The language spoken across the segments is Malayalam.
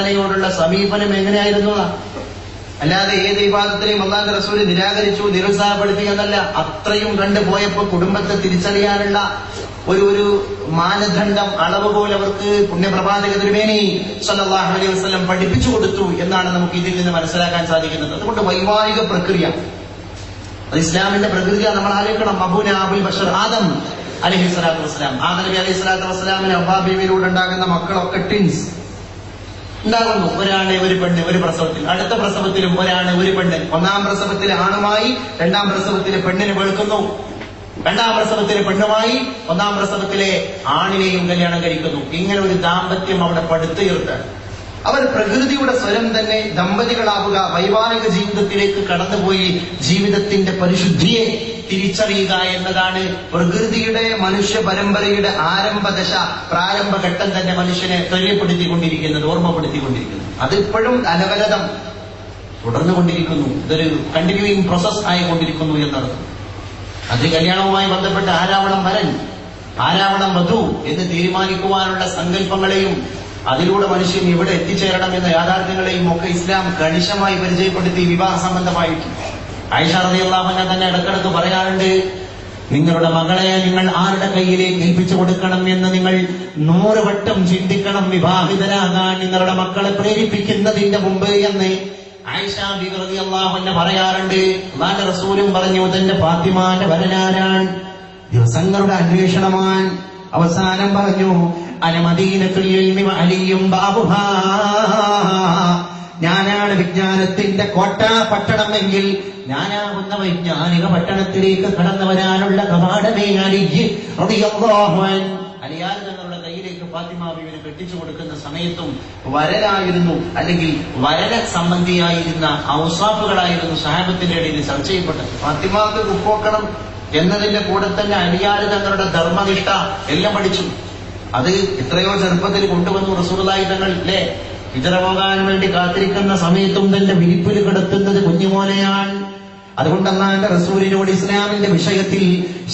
ആരാധനയോടുള്ള സമീപനം എങ്ങനെയായിരുന്നു? അല്ലാതെ ഏത് ഇബാദത്തിനെയും അല്ലാഹുവിന്റെ റസൂൽ നിരാകരിച്ചു, നിരുത്സാഹപ്പെടുത്തി എന്നല്ല. അത്രയും കണ്ടുപോയപ്പോ കുടുംബത്തെ തിരിച്ചറിയാനുള്ള ഒരു മാനദണ്ഡം, അളവുപോലെ അവർക്ക് പുണ്യപ്രവാചക തിരുമേനി സല്ലല്ലാഹു അലൈഹി വസല്ലം പഠിപ്പിച്ചു കൊടുത്തു എന്നാണ് നമുക്ക് ഇതിൽ നിന്ന് മനസ്സിലാക്കാൻ സാധിക്കുന്നത്. അതുകൊണ്ട് വൈവാഹിക പ്രക്രിയ അത് ഇസ്ലാമിന്റെ പ്രകൃതിയാണ്. നമ്മൾ ആലോചിക്കണം. അബൂന അബുൽ ബഷർ ആദം അലൈഹി സ്വലാത്തു വസ്സലാം, ആദം നബി അലൈഹി സ്വലാത്തു വസ്സലാമിന് ഹവ്വാ ബീവിയിലൂടെ ഉണ്ടാകുന്ന മക്കളൊക്കെ ട്വിൻസ് ഉണ്ടാകുന്നു. ഒരാണ് ഒരു പെണ്ണ് ഒരു പ്രസവത്തിൽ, അടുത്ത പ്രസവത്തിലും ഒരാണ് ഒരു പെണ്ണ്. ഒന്നാം പ്രസവത്തിലെ ആണുമായി രണ്ടാം പ്രസവത്തിലെ പെണ്ണിനെ വെളുക്കുന്നു, രണ്ടാം പ്രസവത്തിലെ പെണ്ണുമായി ഒന്നാം പ്രസവത്തിലെ ആണിനെയും കല്യാണം കഴിക്കുന്നു. ഇങ്ങനെ ഒരു ദാമ്പത്യം അവിടെ പടുത്തുയർത്താൻ അവർ പ്രകൃതിയുടെ സ്വരം തന്നെ ദമ്പതികളാവുക, വൈവാഹിക ജീവിതത്തിലേക്ക് കടന്നുപോയി ജീവിതത്തിന്റെ പരിശുദ്ധിയെ തിരിച്ചറിയുക എന്നതാണ് പ്രകൃതിയുടെ മനുഷ്യ പരമ്പരയുടെ ആരംഭദശ, പ്രാരംഭഘട്ടം തന്നെ മനുഷ്യനെ ത്വര്യപ്പെടുത്തിക്കൊണ്ടിരിക്കുന്നത്, ഓർമ്മപ്പെടുത്തിക്കൊണ്ടിരിക്കുന്നു. അതിപ്പോഴും അനവരതം തുടർന്നുകൊണ്ടിരിക്കുന്നു. ഇതൊരു കണ്ടിന്യൂയിങ് പ്രോസസ് ആയിക്കൊണ്ടിരിക്കുന്നു എന്നർത്ഥം. അത് കല്യാണവുമായി ബന്ധപ്പെട്ട് ആരാവണം വരൻ, ആരാവണം വധു എന്ന് തീരുമാനിക്കുവാനുള്ള സങ്കല്പങ്ങളെയും അതിലൂടെ മനുഷ്യൻ ഇവിടെ എത്തിച്ചേരണം എന്ന യാഥാർത്ഥ്യങ്ങളെയും ഒക്കെ ഇസ്ലാം കണിശമായി പരിചയപ്പെടുത്തി വിവാഹ സംബന്ധമായിട്ട്. ആയിഷ റളിയല്ലാഹു അൻഹ തന്നെ ഇടക്കിടക്ക് പറയാറുണ്ട്, നിങ്ങളുടെ മകളെ നിങ്ങൾ ആരുടെ കയ്യിലേക്ക് ഏൽപ്പിച്ചു കൊടുക്കണം എന്ന് നിങ്ങൾ 100 വട്ടം ചിന്തിക്കണം വിവാഹിതരാകാൻ നിങ്ങളുടെ മക്കളെ പ്രേരിപ്പിക്കുന്നതിന്റെ മുമ്പ് എന്ന് ആയിഷ ബിബി റളിയല്ലാഹു അൻഹ പറയാറുണ്ട്. അല്ലാഹുവിന്റെ റസൂലും പറഞ്ഞു, തന്റെ ഫാത്തിമാന്റെ വരനാരാൻ, ദിവസങ്ങളുടെ അന്വേഷണമാണ്. അവസാനം പറഞ്ഞു, അനമദീനത്തുൽ ഇൽമി വഅലിയും ബാബുഹാ, ഞാനാണ് വിജ്ഞാനത്തിന്റെ കോട്ട പട്ടണം എങ്കിൽ ഞാനാകുന്ന വൈജ്ഞാനിക പട്ടണത്തിലേക്ക് കടന്നു വരാനുള്ള കവാടമേ അലി റളിയല്ലാഹു അൻഹു. അലിയാർ തങ്ങളുടെ കയ്യിലേക്ക് ഫാത്തിമ ബീവിനെ കെട്ടിച്ചു കൊടുക്കുന്ന സമയത്തും വരനായിരുന്നു, അല്ലെങ്കിൽ വരന സംബന്ധിയായിരുന്ന ഔസാഫുകളായിരുന്നു സഹാബത്തിന്റെ ഇടയിൽ ചർച്ച ചെയ്യപ്പെട്ടത്. ഫാത്തിമാക്ക് കുപ്പോക്കണം എന്നതിന്റെ കൂടെ തന്നെ അലിയാർ തങ്ങളുടെ ധർമ്മനിഷ്ഠ എല്ലാം പഠിച്ചു. അത് എത്രയോ ചെറുപ്പത്തിൽ കൊണ്ടുവന്നു റസൂലുള്ളാഹി തങ്ങൾ. അല്ലേ, ഹിജ്റ പോകാൻ വേണ്ടി കാത്തിരിക്കുന്ന സമയത്തും തന്റെ വിരിപ്പിൽ കിടത്തുന്നത് കുഞ്ഞുമോനെയാണ്. അതുകൊണ്ട് അല്ലാഹുവിന്റെ റസൂലിനോട് ഇസ്ലാമിന്റെ വിഷയത്തിൽ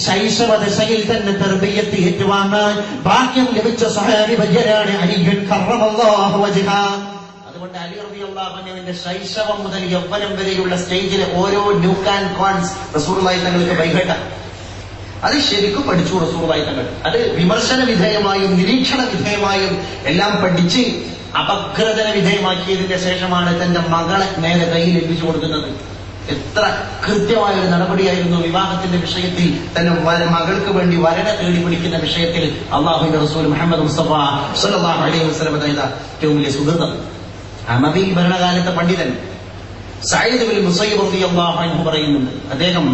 ശൈശവദശയിൽ തന്നെ തർബിയത്ത് ഏറ്റുവാങ്ങാൻ ഭാഗ്യം ലഭിച്ച സ്വഹാബി വര്യരാണ് അലിയുൻ കറമല്ലാഹു വജ്ഹ. അതുകൊണ്ട് അലി റളിയല്ലാഹു അൻഹുവിന്റെ ശൈശവം മുതൽ യൗവനം വരെയുള്ള സ്റ്റേജിലെ ഓരോ ന്യൂക്ക് ആൻഡ് കോൺസ് റസൂലുള്ളാഹി തങ്ങൾക്ക് ബൈഹട്ട. അത് ശരിക്കും പഠിച്ചു റസൂലുള്ളാഹി തങ്ങൾ. അത് വിമർശന വിധേയമായും നിരീക്ഷണ വിധേയമായും എല്ലാം പഠിച്ച് അപഗ്രഥന വിധേയമാക്കിയതിന്റെ ശേഷമാണ് തന്റെ മകളെ നേരെ കയ്യിൽ ഏൽപ്പിച്ചു കൊടുക്കുന്നത്. എത്ര കൃത്യമായ ഒരു നടപടിയായിരുന്നു വിവാഹത്തിന്റെ വിഷയത്തിൽ, തന്നെ മകൾക്ക് വേണ്ടി വരനെ തേടി പിടിക്കുന്ന വിഷയത്തിൽ അള്ളാഹുവിന്റെ റസൂൽ മുഹമ്മദ് മുസ്തഫ സ്വല്ലല്ലാഹു അലൈഹി വസല്ലം ചെയ്ത ഏറ്റവും വലിയ സുഹൃതം. അമവി ഭരണകാലത്തെ പണ്ഡിതൻ സഈദ് ബിൻ മുസയ്യിബ് റളിയല്ലാഹു അൻഹു പറയുന്നുണ്ട്, അദ്ദേഹം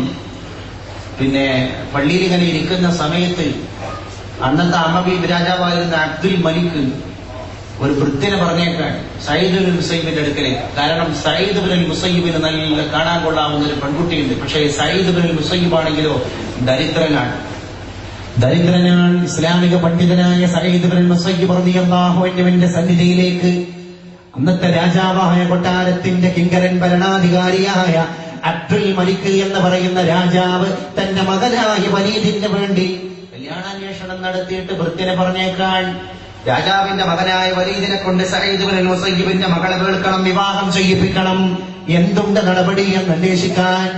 പള്ളിയിൽ ഇങ്ങനെ ഇരിക്കുന്ന സമയത്ത് അന്നത്തെ അമവി രാജാവായിരുന്ന അബ്ദുൽ മലിക് ഒരു വൃത്തിനെ പറഞ്ഞേക്കാൻ സഈദ് ബിൻ മുസയ്യിബിന്റെ അടുക്കലേക്ക്. കാരണം സഈദ് ബിൻ മുസയ്യിബിന് നല്ല കാണാൻ കൊള്ളാവുന്ന ഒരു പെൺകുട്ടിയുണ്ട്. പക്ഷേ സഈദ് ബിൻ മുസയ്യിബ് ആണെങ്കിലോ ദരിദ്രനാണ്. ഇസ്ലാമിക പണ്ഡിതനായ സഈദ് ബിൻ മുസയ്യിബ് റളിയല്ലാഹു അൻഹുവിന്റെ സന്നിധിയിലേക്ക് അന്നത്തെ രാജാവായ കൊട്ടാരത്തിന്റെ കിങ്കരൻ ഭരണാധികാരിയായ അബ്ദുൽ മലിക് എന്ന് പറയുന്ന രാജാവ് തന്റെ മകനായ വലീദിന് വേണ്ടി കല്യാണാന്വേഷണം നടത്തിയിട്ട് വൃത്തിനെ പറഞ്ഞേക്കാൻ രാജാവിന്റെ മകനായ വലീദിനെ കൊണ്ട് സഈദ് ബിൻ മുസയ്യിബിന്റെ മകളെ വേൾക്കണം, വിവാഹം ചെയ്യിപ്പിക്കണം, എന്തുണ്ട് നടപടി എന്ന് അന്വേഷിക്കാൻ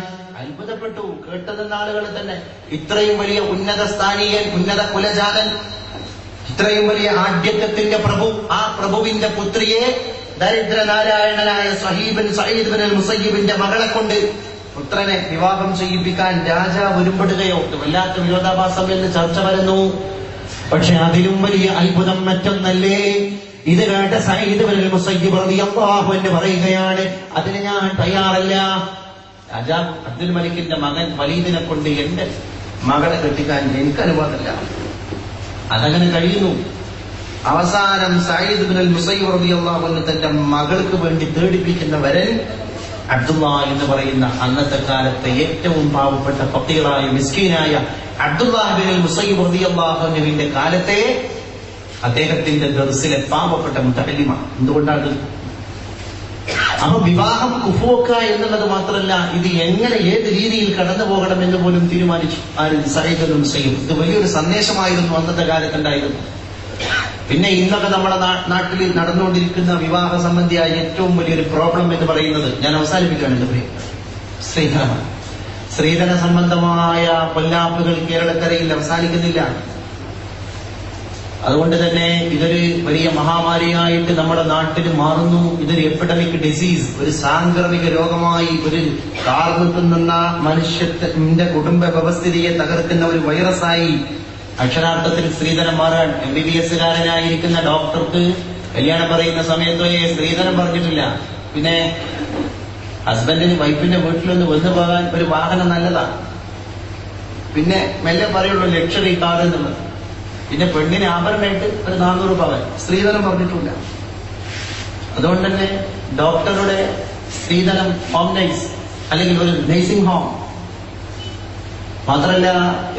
അത്ഭുതപ്പെട്ടു. കേട്ടതെന്ന ആളുകൾ തന്നെ ഇത്രയും വലിയ ഉന്നത സ്ഥാനീയൻ, ഉന്നത കുലജാതൻ, ഇത്രയും വലിയ ആഢ്യത്വത്തിന്റെ പ്രഭു, ആ പ്രഭുവിന്റെ പുത്രിയെ ദരിദ്രനാരായണനായ സഈദ് ബിൻ മുസയ്യിബിന്റെ മകളെ കൊണ്ട് പുത്രനെ വിവാഹം ചെയ്യിപ്പിക്കാൻ രാജാവ് ഒരുമ്പെടുകയോ, വല്ലാത്ത വിരോധാഭാസം എന്ന് ചർച്ച വരുന്നു. പക്ഷെ അതിലും വലിയ അത്ഭുതം മറ്റൊന്നല്ലേ, ഇത് കേട്ട സഈദ് ബിൻ മുസയ്യിബ് റളിയല്ലാഹു അൻഹു പറയുകയാണ്, അതിന് ഞാൻ തയ്യാറല്ല. രാജാവ് അബ്ദുൽ മലിക്കിന്റെ മകൻ വലീദിനെ കൊണ്ട് എന്റെ മകളെ കെട്ടിക്കാൻ എനിക്ക് അനുവാദമില്ല. അതങ്ങനെ കഴിയുന്നു. അവസാനം സഈദ് ബിൻ മുസയ്യിബ് റളിയല്ലാഹു അൻഹു തന്റെ മകൾക്ക് വേണ്ടി തേടിപ്പിക്കുന്ന വരൻ അബ്ദുള്ള എന്ന് പറയുന്ന അന്നത്തെ കാലത്തെ ഏറ്റവും പാവപ്പെട്ട ഫഖീറായ മിസ്കീനായ അബ്ദുല്ലാഹ് ബിൻ മുസയ്യിബ് റളിയല്ലാഹു അൻഹുവിന്റെ കാലത്തെ അദ്ദേഹത്തിന്റെ ദർസിലെ പാവപ്പെട്ട മുതഅല്ലിമാണ്. എന്തുകൊണ്ടാണ്? അപ്പൊ വിവാഹം കുഫോക്ക എന്നുള്ളത് മാത്രമല്ല, ഇത് എങ്ങനെ ഏത് രീതിയിൽ കടന്നു പോകണം എന്ന് പോലും തീരുമാനിച്ചു സഈദ് ബിൻ മുസയ്യിബ്. ഇത് വലിയൊരു സന്ദേശമായിരുന്നു അന്നത്തെ കാലത്തുണ്ടായിരുന്നു. പിന്നെ ഇന്നൊക്കെ നമ്മുടെ നാട്ടിൽ നടന്നുകൊണ്ടിരിക്കുന്ന വിവാഹ സംബന്ധിയായ ഏറ്റവും വലിയൊരു പ്രോബ്ലം എന്ന് പറയുന്നത്, ഞാൻ അവസാനിപ്പിക്കുകയാണ് എന്റെ പ്രിയ, സ്ത്രീധനമാണ്. സ്ത്രീധന സംബന്ധമായ പൊല്ലാപ്പുകൾ കേരളക്കരയിൽ അവസാനിക്കുന്നില്ല. അതുകൊണ്ട് തന്നെ ഇതൊരു വലിയ മഹാമാരിയായിട്ട് നമ്മുടെ നാട്ടിൽ മാറുന്നു. ഇതൊരു എപ്പിഡമിക് ഡിസീസ്, ഒരു സാംക്രമിക രോഗമായി, ഒരു കാർന്നു നിന്ന മനുഷ്യന്റെ കുടുംബ വ്യവസ്ഥിതിയെ തകർക്കുന്ന ഒരു വൈറസായി അക്ഷരാർത്ഥത്തിൽ സ്ത്രീധനം മാറാൻ. MBBS-കാരനായിരിക്കുന്ന ഡോക്ടർക്ക് കല്യാണം പറയുന്ന സമയത്തോ സ്ത്രീധനം പറഞ്ഞിട്ടില്ല. പിന്നെ ഹസ്ബൻഡിന് വൈഫിന്റെ വീട്ടിലൊന്ന് വന്നു പോകാൻ ഒരു വാഹനം നല്ലതാണ്. പിന്നെ മെല്ലെ പറയുള്ളൂ ലക്ഷറി കാർ എന്നുള്ളത്. പിന്നെ പെണ്ണിന് ആഭരണമായിട്ട് ഒരു 400 പവൻ, സ്ത്രീധനം പറഞ്ഞിട്ടില്ല. അതുകൊണ്ട് തന്നെ ഡോക്ടറുടെ സ്ത്രീധനം, ഹോം നൈസ് അല്ലെങ്കിൽ ഒരു നഴ്സിംഗ് ഹോം, മാത്രമല്ല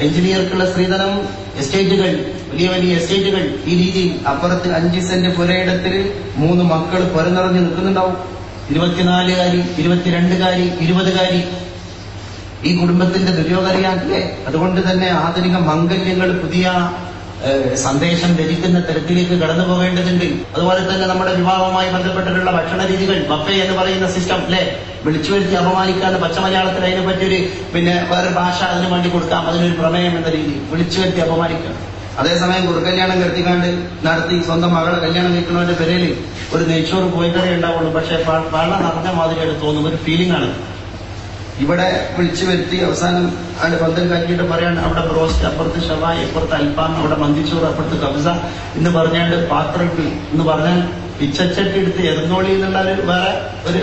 എഞ്ചിനീയർക്കുള്ള സ്ത്രീധനം, എസ്റ്റേറ്റുകൾ, വലിയ വലിയ എസ്റ്റേറ്റുകൾ. ഈ രീതിയിൽ അപ്പുറത്ത് 5 സെന്റ് പുരയിടത്തിൽ 3 മക്കൾ പുരനിറഞ്ഞ് നിൽക്കുന്നുണ്ടാവും. 24-കാരി, 22-കാരി, 20-കാരി. ഈ കുടുംബത്തിന്റെ ദുര്യോഗം അറിയാത്തില്ലേ? അതുകൊണ്ട് തന്നെ ആധുനിക മംഗല്യങ്ങൾ പുതിയ സന്ദേശം ധരിക്കുന്ന തരത്തിലേക്ക് കടന്നു പോകേണ്ടതുണ്ട്. അതുപോലെ തന്നെ നമ്മുടെ വിവാഹവുമായി ബന്ധപ്പെട്ടിട്ടുള്ള ഭക്ഷണ രീതികൾ, ബഫേ എന്ന് പറയുന്ന സിസ്റ്റം അല്ലെ, വിളിച്ചു വരുത്തി അപമാനിക്കാതെ പച്ച മലയാളത്തിൽ അതിനെ പറ്റിയൊരു വേറെ ഭാഷ അതിനു വേണ്ടി കൊടുക്കാം, അതിനൊരു പ്രമേയം എന്ന രീതി വിളിച്ചു വരുത്തി അപമാനിക്കാം. അതേസമയം കുറുക്കല്യാണം നടത്തി സ്വന്തം മകളെ കല്യാണം കഴിക്കുന്നവന്റെ പേരിൽ ഒരു നെയ്ച്ചോറ് കോഴിക്കറി ഉണ്ടാവുള്ളൂ. പക്ഷെ വെള്ളം നിറഞ്ഞ മാതിരിയായിട്ട് തോന്നും, ഒരു ഫീലിംഗ് ആണ്. ഇവിടെ വിളിച്ചു വരുത്തി അവസാനം അവിടെ പന്തൽ കാറ്റിയിട്ട് പറയാണ്ട് അവിടെ ബ്രോസ്റ്റ്, അപ്പുറത്ത് ഷവായി, അപ്പുറത്ത് അൽഫാം, അവിടെ മന്തിച്ചോറ്, അപ്പുറത്ത് കബ്സ എന്ന് പറഞ്ഞാണ്ട് പാത്രം എന്ന് പറഞ്ഞാൽ പിച്ചച്ചട്ടി എടുത്ത് എറങ്ങോളി എന്നുള്ള വേറെ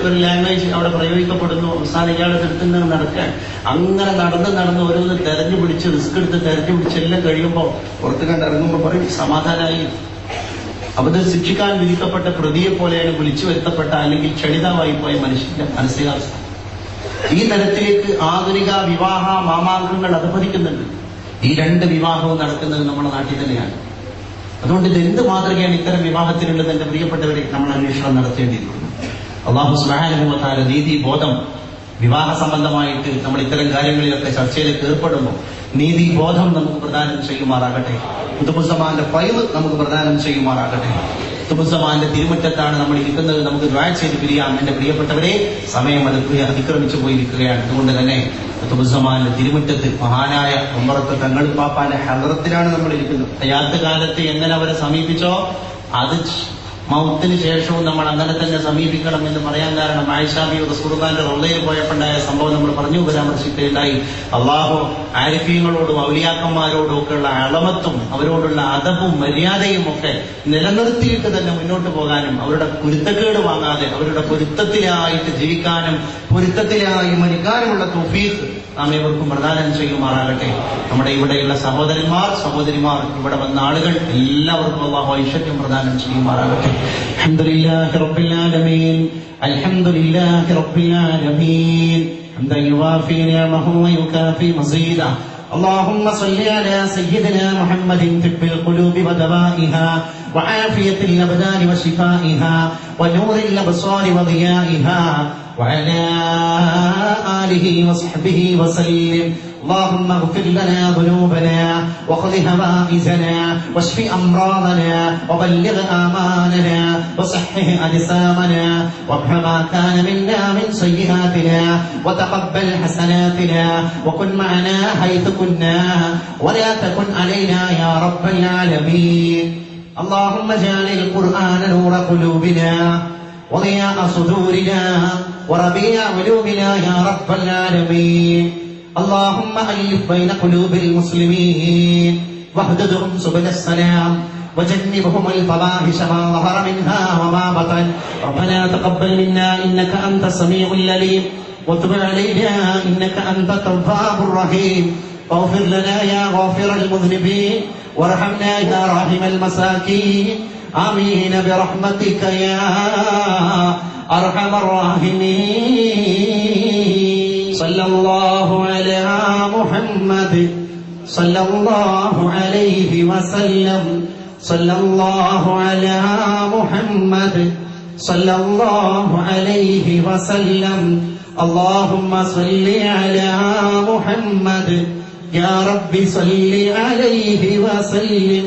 ഒരു ലാംഗ്വേജ് അവിടെ പ്രയോഗിക്കപ്പെടുന്നു. അവസാനം ഇയാളെ എടുത്തുനിന്ന് നടക്കാൻ അങ്ങനെ നടന്ന് ഓരോന്ന് തെരഞ്ഞു പിടിച്ച് റിസ്ക് എടുത്ത് തെരഞ്ഞു പിടിച്ച് എല്ലാം കഴിയുമ്പോൾ പുറത്ത് കണ്ട് ഇറങ്ങുമ്പോൾ പറയും സമാധാനമായി. അവത് ശിക്ഷിക്കാൻ വിധിക്കപ്പെട്ട പ്രതിയെ പോലെയാണ് വിളിച്ചു വരുത്തപ്പെട്ട അല്ലെങ്കിൽ ക്ഷണിതാവായി പോയ മനുഷ്യന്റെ മാനസികാവസ്ഥ. ഈ തരത്തിലേക്ക് ആധുനിക വിവാഹ മാമാങ്കങ്ങൾ അധപതിക്കുന്നുണ്ട്. ഈ 2 വിവാഹവും നടക്കുന്നത് നമ്മുടെ നാട്ടിൽ തന്നെയാണ്. അതുകൊണ്ട് ഇത് എന്ത് മാതൃകയാണ് ഇത്തരം വിവാഹത്തിനുള്ളത്? എന്റെ പ്രിയപ്പെട്ടവരെ, നമ്മൾ അന്വേഷണം നടത്തേണ്ടിയിരിക്കുന്നു. അല്ലാഹു സുബ്ഹാനഹു വ തആല നീതി ബോധം, വിവാഹ സംബന്ധമായിട്ട് നമ്മൾ ഇത്തരം കാര്യങ്ങളിലൊക്കെ ചർച്ചയിലേക്ക് ഏർപ്പെടുമ്പോൾ നീതി ബോധം നമുക്ക് പ്രദാനം ചെയ്യുമാറാകട്ടെ. ഖുതുബുസ്സമാന്റെ ഫൈദ് നമുക്ക് പ്രദാനം ചെയ്യുമാറാകട്ടെ. ഖുതുബുസ്സമാന്റെ തിരുമുറ്റത്താണ് നമ്മൾ ഇരിക്കുന്നത്. നമുക്ക് ദുആ ചെയ്ത് പിരിയാം. എന്റെ പ്രിയപ്പെട്ടവരെ, സമയം അതിക്രമിച്ചു പോയിരിക്കുകയാണ്. അതുകൊണ്ട് തന്നെ ഖുതുബുസ്സമാന്റെ തിരുമുറ്റത്ത് മഹാനായ ഉമറത്ത് തങ്ങൾ പാപ്പാന്റെ ഹദ്റത്തിലാണ് നമ്മൾ ഇരിക്കുന്നത്. ഹയാത്ത് കാലത്ത് എങ്ങനെ അവരെ സമീപിച്ചോ അത് മൗത്തിന് ശേഷവും നമ്മൾ അങ്ങനെ തന്നെ സമീപിക്കണം എന്ന് പറയാൻ കാരണം ആയിഷാ ബിവി റസൂലുള്ളാഹിന്റെ റൗളയിൽ പോയപ്പോണ്ടായ സംഭവം നമ്മൾ പറഞ്ഞു പരാമർശിക്കുകയുണ്ടായി. അള്ളാഹു ആരിഫീങ്ങളോടും ഔലിയാക്കന്മാരോടും ഒക്കെയുള്ള അളമത്തും അവരോടുള്ള അദബും മര്യാദയും ഒക്കെ നിലനിർത്തിയിട്ട് തന്നെ മുന്നോട്ട് പോകാനും അവരുടെ പൊരുത്തക്കേട് വാങ്ങാതെ അവരുടെ പൊരുത്തത്തിലായിട്ട് ജീവിക്കാനും പൊരുത്തത്തിലായി മരിക്കാനുമുള്ള തൗഫീഖ് നാം ഏവർക്കും പ്രദാനം ചെയ്യുമാറാകട്ടെ. നമ്മുടെ ഇവിടെയുള്ള സഹോദരിമാർ ഇവിടെ വന്ന ആളുകൾ എല്ലാവർക്കും അല്ലാഹു ഐശ്വര്യം പ്രദാനം ചെയ്യുമാറാകട്ടെ. അൽഹംദുലില്ലാഹി റബ്ബിൽ ആലമീൻ, അൽഹംദുലില്ലാഹി റബ്ബിൽ ആലമീൻ ഹംദൻ യുവാഫി നിഅമഹു വയുകാഫി മസീദ. اللهم صل على سيدنا محمد طب القلوب ودوائها وعافية الأبدان وشفائها ونور الأبصار وضيائها وعلى آله وصحبه وسلم. اللهم اغفر لنا ذنوبنا وخذ هوائجنا واشف أمراضنا وبلغ آمالنا وصحح أجسامنا وامح ما كان منا من سيئاتنا وتقبل حسناتنا وكن معنا حيث كنا ولا تكن علينا يا رب العالمين. اللهم اجعل القرآن نور قلوبنا وضياء صدورنا وربيع قلوبنا يا رب العالمين. اللهم ألف بين قلوب المسلمين واهددهم سبل السلام وجنبهم الفواحش ما ظهر منها وما بطن. ربنا تقبل منا إنك أنت السميع العليم وتب علينا إنك أنت التواب الرحيم. واغفر لنا يا غافر المذنبين وارحمنا يا راحم المساكين. آمين برحمتك يا أرحم الراحمين. صلى الله على محمد صلى الله عليه وسلم. صلى الله على محمد صلى الله عليه وسلم. اللهم صل على محمد يا رب صل عليه وسلم.